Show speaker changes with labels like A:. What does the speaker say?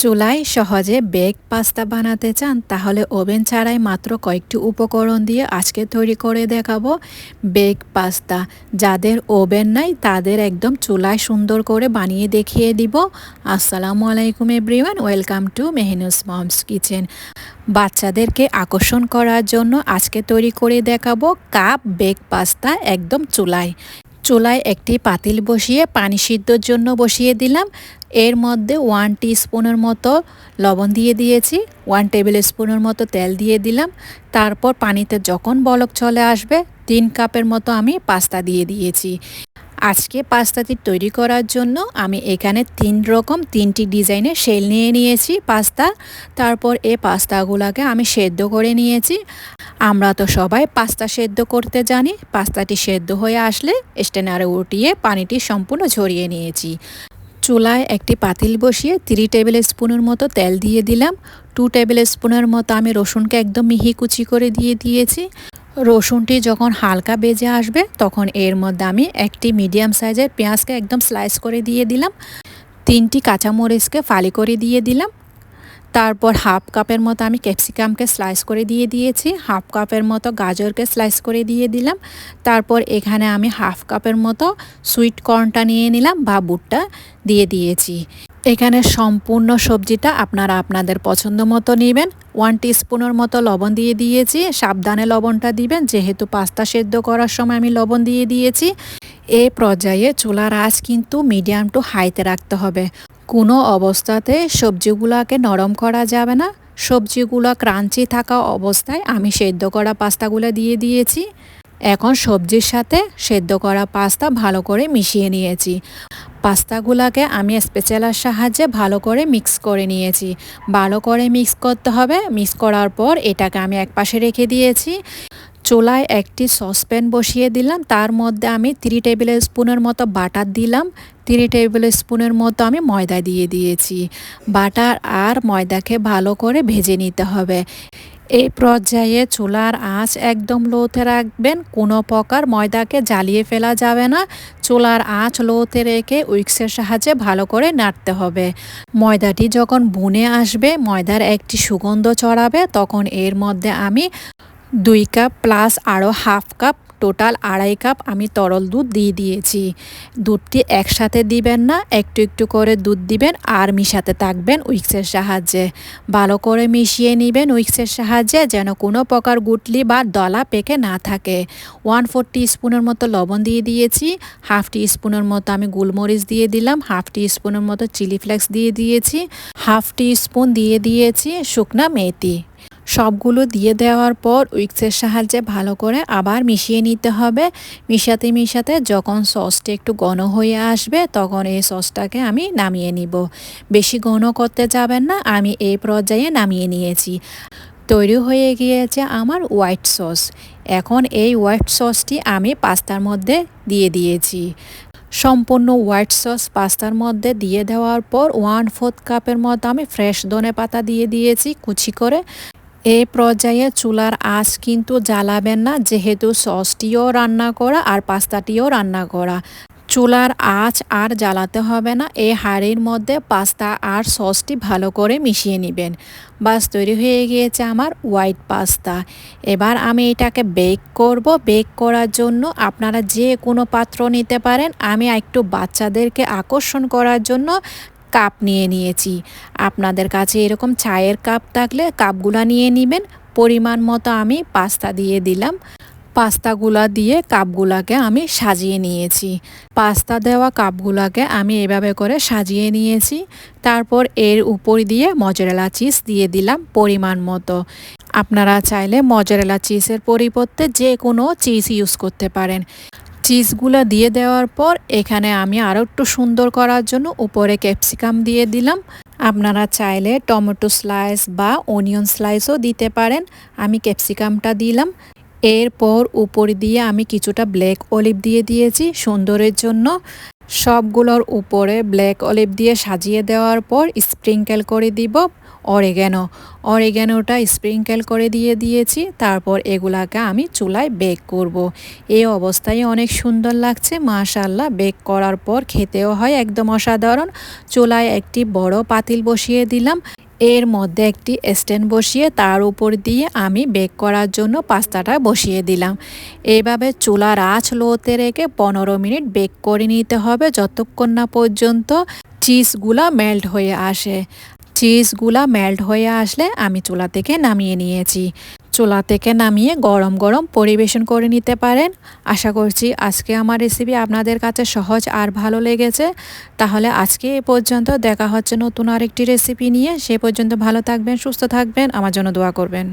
A: চুলায় সহজে bake pasta বানাতে চান তাহলে ওভেন ছাড়াই মাত্র কয়েকটি উপকরণ দিয়ে আজকে তৈরি করে দেখাবো বেক পাস্তা। যাদের ওভেন নাই তাদের একদম চুলায় সুন্দর করে বানিয়ে দেখিয়ে দিব। আসসালামু আলাইকুম everyone, welcome to Mehnu's mom's kitchen. বাচ্চাদেরকে আকর্ষণ করার জন্য আজকে তৈরি করে দেখাবো কাপ বেক পাস্তা একদম চুলায়। চুলায় একটি পাতিল বসিয়ে পানি সিদ্ধর জন্য বসিয়ে দিলাম। এর মধ্যে 1 টিস্পুনের মতো লবণ দিয়ে দিয়েছি, 1 টেবিল স্পুনের মতো তেল দিয়ে দিলাম। তারপর পানিতে যখন বলক চলে আসবে 3 কাপের মতো আমি পাস্তা দিয়ে দিয়েছি। আজকে পাস্তাটি তৈরি করার জন্য আমি এখানে 3টি ডিজাইনের শেল নিয়ে নিয়েছি পাস্তা। তারপর এই পাস্তাগুলোকে আমি সেদ্ধ করে নিয়েছি। আমরা তো সবাই পাস্তা সেদ্ধ করতে জানি। পাস্তাটি সেদ্ধ হয়ে আসলে স্ট্রেনারে উঠিয়ে পানিটি সম্পূর্ণ ঝরিয়ে নিয়েছি। চুলায় একটি পাতিল বসিয়ে 3 টেবিল স্পুনের মতো তেল দিয়ে দিলাম। 2 টেবিল স্পুনের মতো আমি রসুনকে একদম মিহি কুচি করে দিয়ে দিয়েছি। রসুনটি যখন হালকা বেজে আসবে তখন এর মধ্যে আমি একটি মিডিয়াম সাইজের পেঁয়াজকে একদম স্লাইস করে দিয়ে দিলাম। 3টি কাঁচামরিচকে ফালি করে দিয়ে দিলাম। তারপর হাফ কাপের মতো আমি ক্যাপসিকামকে স্লাইস করে দিয়ে দিয়েছি। হাফ কাপের মতো গাজরকে স্লাইস করে দিয়ে দিলাম। তারপর এখানে আমি হাফ কাপের মতো সুইট কর্নটা নিয়ে নিলাম বা বুটটা দিয়ে দিয়েছি। এখানে সম্পূর্ণ সবজিটা আপনারা আপনাদের পছন্দ মতো নেবেন। 1 টিস্পুনের মতো লবণ দিয়ে দিয়েছি। সাবধানে লবণটা দিবেন, যেহেতু পাস্তা সেদ্ধ করার সময় আমি লবণ দিয়ে দিয়েছি। এই পর্যায়ে চুলার আঁচ কিন্তু মিডিয়াম টু হাইতে রাখতে হবে। কোনো অবস্থাতে সবজিগুলোকে নরম করা যাবে না। সবজিগুলো ক্রাঞ্চি থাকা অবস্থায় আমি সেদ্ধ করা পাস্তাগুলো দিয়ে দিয়েছি। এখন সবজির সাথে সেদ্ধ করা পাস্তা ভালো করে মিশিয়ে নিয়েছি। পাস্তাগুলোকে আমি স্প্যাচুলার সাহায্যে ভালো করে মিক্স করে নিয়েছি। ভালো করে মিক্স করতে হবে। মিক্স করার পর এটাকে আমি একপাশে রেখে দিয়েছি। চুলায় একটি সসপ্যান বসিয়ে দিলাম। তার মধ্যে আমি 3 টেবিল স্পুনের মতো বাটার দিলাম। 3 টেবিল স্পুনের মতো আমি ময়দা দিয়ে দিয়েছি। বাটার আর ময়দাকে ভালো করে ভেজে নিতে হবে। এই পর্যায়ে চুলার আঁচ একদম লোতে রাখবেন। কোনো প্রকার ময়দাকে জ্বালিয়ে ফেলা যাবে না। চুলার আঁচ লোতে রেখে উইক্সের সাহায্যে ভালো করে নাড়তে হবে। ময়দাটি যখন বুনে আসবে, ময়দার একটি সুগন্ধ ছড়াবে, তখন এর মধ্যে আমি 2 কাপ প্লাস আরও হাফ কাপ, টোটাল 2.5 কাপ আমি তরল দুধ দিয়ে দিয়েছি। দুধটি একসাথে দিবেন না, একটু একটু করে দুধ দিবেন আর মিশাতে থাকবেন উইক্সের সাহায্যে। ভালো করে মিশিয়ে নেবেন উইক্সের সাহায্যে, যেন কোনো প্রকার গুটলি বা দলা পেকে না থাকে। 1/4 টিস্পুনের মতো লবণ দিয়ে দিয়েছি। হাফ টিস্পুনের মতো আমি গোলমরিচ দিয়ে দিলাম। হাফ টিস্পুনের মতো চিলি ফ্লেক্স দিয়ে দিয়েছি। হাফ টিস্পুন দিয়ে দিয়েছি শুকনা মেথি। সবগুলো দিয়ে দেওয়ার পর উইক্সের সাহায্যে ভালো করে আবার মিশিয়ে নিতে হবে। মিশাতে মিশাতে যখন সসটা একটু ঘন হয়ে আসবে তখন এই সসটাকে আমি নামিয়ে নিব। বেশি ঘন করতে যাবেন না। আমি এই পর্যায়ে নামিয়ে নিয়েছি। তৈরি হয়ে গিয়েছে আমার হোয়াইট সস। এখন এই হোয়াইট সসটি আমি পাস্তার মধ্যে দিয়ে দিয়েছি। সম্পূর্ণ হোয়াইট সস পাস্তার মধ্যে দিয়ে দেওয়ার পর 1/4 কাপের মতো আমি ফ্রেশ ধনেপাতা দিয়ে দিয়েছি কুচি করে। এই পর্যায়ে চুলার আঁচ কিন্তু জ্বালাবেন না, যেহেতু সসটিও রান্না করা আর পাস্তাটিও রান্না করা। চুলার আঁচ আর জ্বালাতে হবে না। এই হাঁড়ির মধ্যে পাস্তা আর সসটি ভালো করে মিশিয়ে নেবেন। বাস তৈরি হয়ে গিয়েছে আমার হোয়াইট পাস্তা। এবার আমি এটাকে বেক করব। বেক করার জন্য আপনারা যে কোনো পাত্র নিতে পারেন। আমি একটু বাচ্চাদেরকে আকর্ষণ করার জন্য কাপ নিয়ে নিয়েছি। আপনাদের কাছে এরকম চায়ের কাপ থাকলে কাপগুলা নিয়ে নেবেন। পরিমাণ মতো আমি পাস্তা দিয়ে দিলাম। পাস্তাগুলা দিয়ে কাপগুলাকে আমি সাজিয়ে নিয়েছি। পাস্তা দেওয়া কাপগুলাকে আমি এভাবে করে সাজিয়ে নিয়েছি। তারপর এর উপর দিয়ে মজারেলা চিজ দিয়ে দিলাম পরিমাণ মতো। আপনারা চাইলে মজারেলা চিজের পরিবর্তে যে কোনো চিজ ইউজ করতে পারেন। চিজগুলো দিয়ে দেওয়ার পর এখানে আমি আরও একটু সুন্দর করার জন্য উপরে ক্যাপসিকাম দিয়ে দিলাম। আপনারা চাইলে টমেটো স্লাইস বা অনিয়ন স্লাইসও দিতে পারেন। আমি ক্যাপসিকামটা দিলাম। এরপর উপর দিয়ে আমি কিছুটা ব্ল্যাক অলিভ দিয়ে দিয়েছি সুন্দরের জন্য। সবগুলোর উপরে ব্ল্যাক অলিভ দিয়ে সাজিয়ে দেওয়ার পর স্প্রিঙ্কেল করে দিব অরিগ্যানোটা স্প্রিঙ্কেল করে দিয়েছি। তারপর এগুলাকে আমি চুলায় বেক করব। এই অবস্থায় অনেক সুন্দর লাগছে মাশাআল্লাহ। বেক করার পর খেতেও হয় একদম অসাধারণ। চুলায় একটি বড় পাতিল বসিয়ে দিলাম, এর মধ্যে একটি স্ট্যান্ড বসিয়ে তার উপর দিয়ে আমি বেক করার জন্য পাস্তাটা বসিয়ে দিলাম। এইভাবে চুলার আঁচ লোতে রেখে 15 মিনিট বেক করে নিতে হবে, যতক্ষণ না পর্যন্ত চিজগুলা মেল্ট হয়ে আসে। চিজগুলা মেল্ট হয়ে আসলে আমি চুলা থেকে নামিয়ে নিয়েছি। চুলা থেকে নামিয়ে গরম গরম পরিবেশন করে নিতে পারেন। আশা করছি আজকে আমার রেসিপি আপনাদের কাছে সহজ আর ভালো লেগেছে। তাহলে আজকে এ পর্যন্ত, দেখা হচ্ছে নতুন আরেকটি রেসিপি নিয়ে। সে পর্যন্ত ভালো থাকবেন, সুস্থ থাকবেন, আমার জন্য দোয়া করবেন।